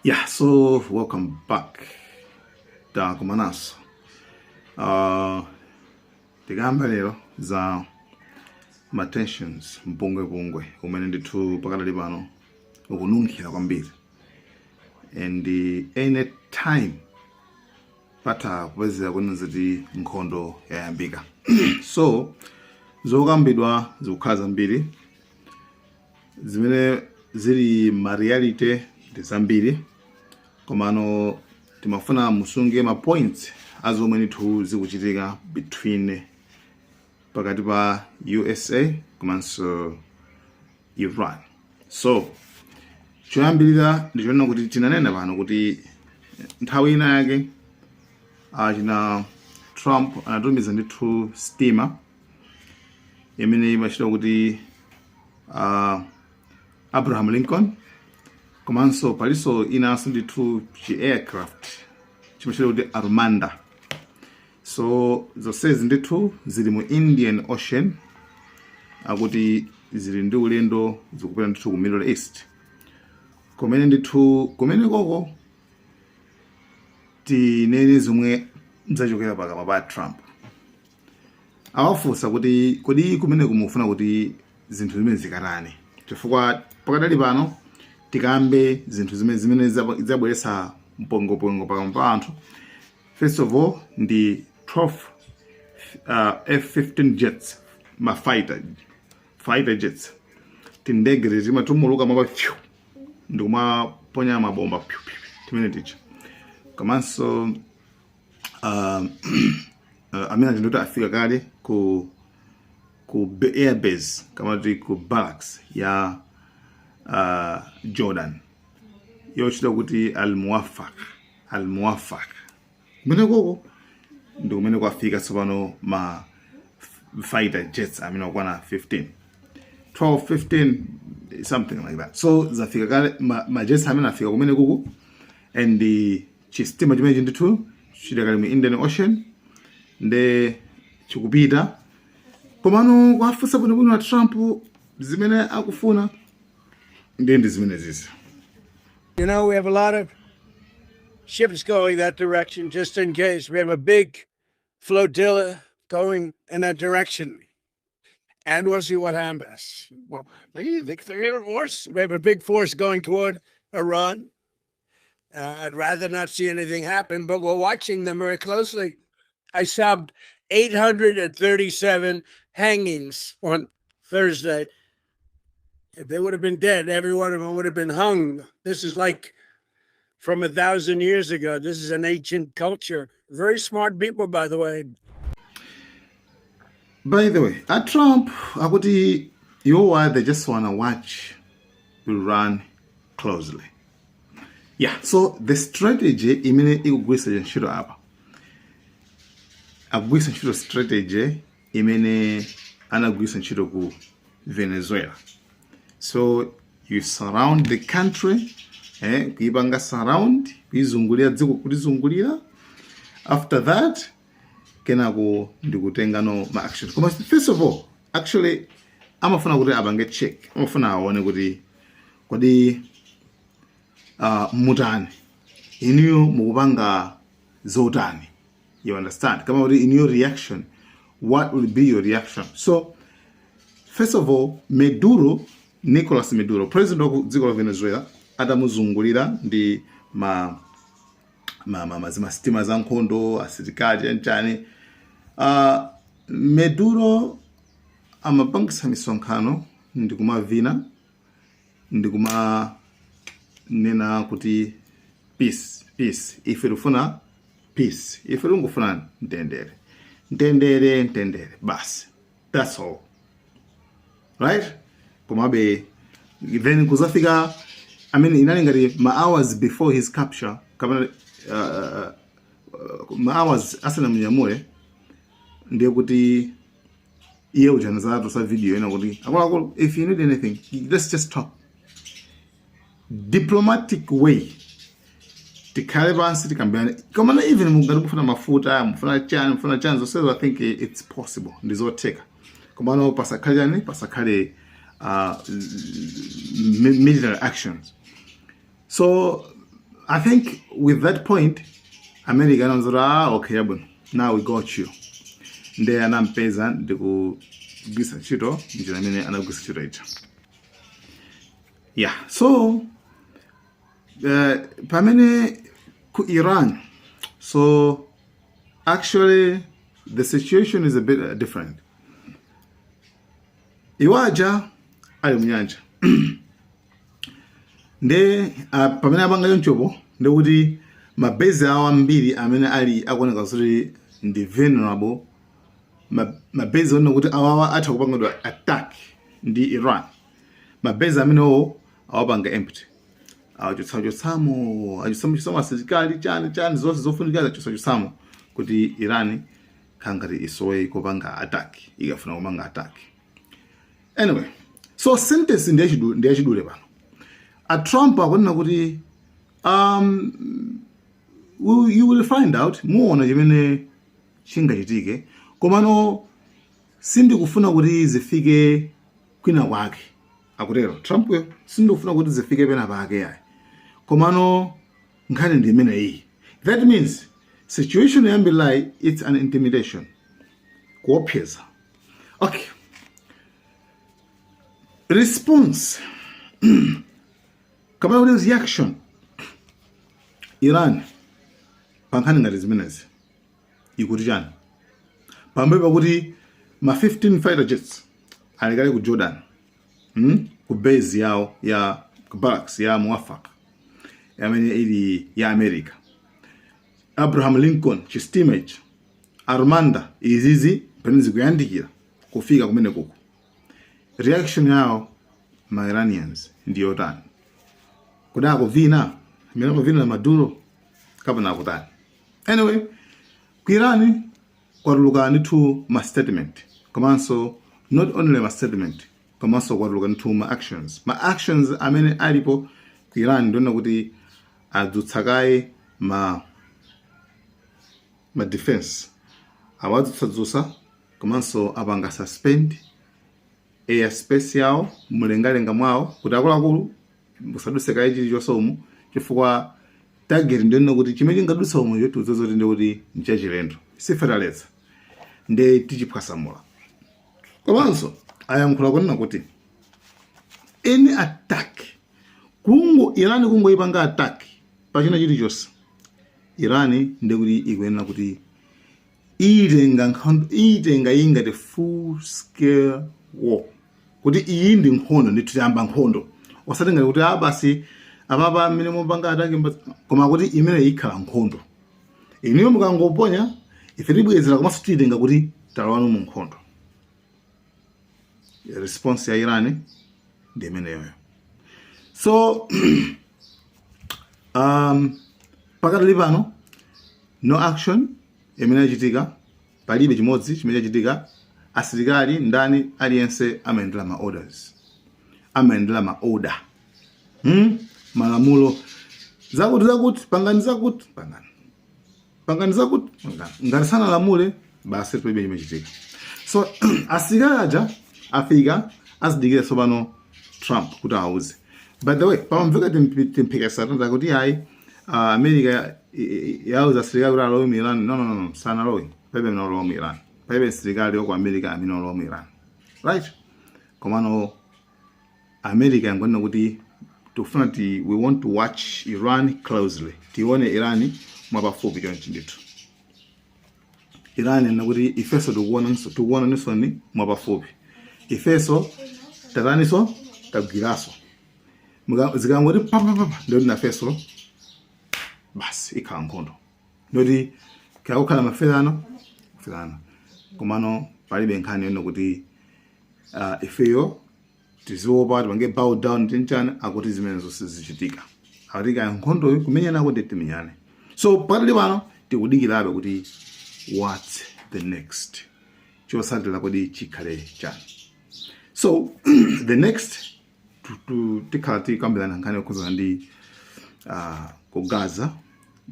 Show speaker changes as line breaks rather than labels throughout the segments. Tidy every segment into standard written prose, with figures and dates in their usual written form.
Yeah, so welcome back. Dakumanas. Tikamba lero za tensions mpungwe umene ndithu pakadali pano ukununkhira kwambiri. And any time pata kupezera kuti nkhondo yayambika. So zokambidwa zikukhala zambiri zimene zili ma reality ndi zambiri. Komano timafuna musunge ma points azomwe ndithu zikuchitika between pakati pa USA komanso Iran. So choyambirira ndichoona kuti tinanena pano kuti nthawi ina yake achina Trump anatumiza ndithu stima imene imachita kuti Abraham Lincoln komanso paliso inanso ndithu aircraft chimachita kuti Armada. So zonsezi ndithu zili mu Indian Ocean akuti zili ndi ulendo zikupita ndithu ku Middle East kumene ndithu kumene koko tinene zomwe zachokera pakamwa pa Trump. Awafunsa kuti kodi kumene kumufuna kuti zinthu zimene zikatani chifukwa pakadali pano tikambe zinthu zimene zabweretsa mpongopongo pakamwa pa anthu. First of all ndi 12 F-15 jets ma fighter jets tindege zimatumuluka mapa ndikumaponya mabomba timene ticha komanso amene ndinoti afika kale ku airbase kamati ku barracks ya Jordan yochita kuti al-Muwafaq kumene koko ndi kumene kwafika tsopano ma fighter jets amene akwana 15 something like that. So zafika kale ma jets amene afika kumene koko and chistima chimene ndithu chidakali mu Indian Ocean nde chikupita komano kwafunsa bwinobwino na Trump zimene akufuna ndi zimene zizi.
You know, we have a lot of ships going that direction just in case. We have a big flotilla going in that direction. And we'll see what happens. Well, we have a big force going toward Iran. I'd rather not see anything happen, but we're watching them very closely. I saw 837 hangings on Thursday. If they would have been dead, every one of them would have been hung. This is like from 1,000 years ago. This is an ancient culture. Very smart people, by the way.
By the way, at Trump, akuti they just want to watch Iran closely. Yeah, so the strategy imene ikugwisa ntchito apa. Akugwisa ntchito strategy imene anagwisa ntchito ku Venezuela. So you surround the country, kuipanga surround, kuizungulira dziko kulizungulira. After that, kenako ndikutenga no ma action. First of all, actually, amafuna kuti abange check. Amafuna aone kuti kodi mutani. Iniyo mukupanga zotani. You understand? Kama kuti in your reaction, what will be your reaction? So, first of all, Nicolas Maduro, president wa dziko la Venezuela, atamuzungulira ndi stima za nkhondo, asilikali nchani. Maduro amapangisa misonkhano ndikumavina ndikumanena kuti peace. Ife tufuna peace. Ife tungufuna ntendere basi. That's all. Right? Komabe then kuzafika inali ngati ma hours before his capture kama ma hours asana mnyamule ndiye kuti iye ujanaza sa video ina kuti akolo if you need anything let's just talk diplomatic way tikhale pansi tikambiyana koma even mungati mufuna mafuta mufuna chanzo so I think it's possible ndizotheka koma pasakhale military actions. So I think with that point, America anazora okay yabun. Now we got you. Nde anampeza ndikugwisa ntchito njira imene anagwisa ntchito ija. Yeah, so pamene ku Iran, so actually the situation is a bit different. Iwaja ali munyanja. Nde pamene abanga yonchopo nde kuti mabase awo ambiri amene ali akuoneka kuti ndi vulnerable, mabase ono kuti awawa atha kupangidwa attack ndi Iran. Mabase amene awapanga empty. Achotsamo asilikali chani zonse zofunika achotsamo kuti Iran kangati isowe kupanga attack, ikafuna kupanga attack. Anyway, so sentence ndi yachidule pano. A Trump akunena kuti you will find out muona chimene chingachitike, komano sindikufuna kuti zifike kwina kwake. Akutero Trump sindikufuna kuti zifike pena pake yayi, komano nkhani ndi imene iyi. That means situation yambiri it's an intimidation, kuopseza. Okay, response kama ule reaction Iran pankhani ngati zimenezi ikuti chani? Pambe pakuti ma 15 fighter jets alikale ku Jordan, ku base yawo ya barracks ya Muwafaq amene ili ya America. Abraham Lincoln chistimage Armanda izizi penizi kuyandikira kufika kumene kuko. Reaction yawo ma Iranians ndiyo tani? Kuda kuvina na Maduro kapena kutani? Anyway, ku Iran kwaruluka nditu ma statement, komanso not only ma statement, komanso kwaruluka nditu ma actions amene alipo ku Iran ndona kuti adzutsakaye ma defense awadzutsa komanso apanga suspend airspace yawo mulengalenga mwawo kuti akuluakulu musaduseka ichi chosomu chifukwa target ndiyona kuti chimene chingadutsa umoyo tuzozoti ndi kuti nchachilendo siferaletsa nde tichiphasamula. Komanso ayankhula kunena kuti any attack Iran kungoipanga attack pachina chilichonse, Iran ndi kuti ikuyenera kuti itenga ingati full scale war, kuti iyi ndi nkhondo ndi tiyamba nkhondo, osatenga kuti basi apapa amene mupanga attack, koma kuti imene ikhala nkhondo. Iniyo mukangoponya ife tibwezera komanso titenga kuti talawanu mu nkhondo. Response ya Iran ndi imeneyo. So pakati pano no action imene yachitika, palibe chimodzi chimene chachitika. Asilikali ndani aliyense amaendera ma orders, amaendera ma order, malamulo zakuti pangani zakuti pangani zakuti ngati sana lamule basi palibe chimechitika. So asilikali aja afika azidikira tsopano Trump kuti auze. By the way, pamveka timpika satanda kuti hayi America yauza asilikali kuti alowe mu Iran. No, sana alowe. Palibe mnalowa mu Iran. Palibe asilikali yoko America amene alowa mu Iran. Right? Komano America yangonena kuti tufuna we want to watch Iran closely. Tione Iran mwapafupi chonchi ndithu. Iran nakuti ifeso tukuona nisoni mwapafupi. Ifeso tataniso tagiraso. Zikangoti papa ndoti na feso basi ikhala nkhondo. Ndoti kakukhala mafedano komano palibe nkhani yona kuti ifeyo tiziopa tipange bow down tinchana akuti zimene zonse zichitika. Akutika nkhondo kumenyana kuti timinyane. So pakati pano tikudikirabe kuti what's the next, chosatira kuti chikhale chani. So the next tikati kambirana nkhani yokhuzana ndi ku Gaza,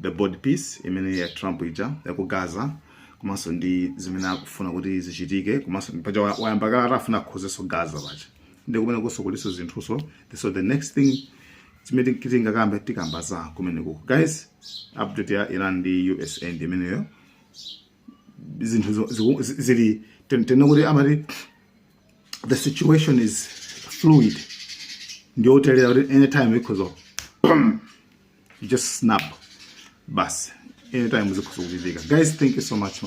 the border peace imene ya Trump ija ya ku Gaza, komanso ndi zimene akufuna kuti zichitike, komanso paja wayambaka afuna kukhozeso Gaza paja ndi kumene kusokoleso zinthuso. So the next thing chimene titingakambe tikamba za kumeneko. Guys, update ya Iran ndi USA ndi imeneyo. Zinthu zili tenekuti amati the situation is fluid. Ndio utelera kuti anytime ikozo you just snap bas anytime zikuzokuvitika. Guys, thank you so much.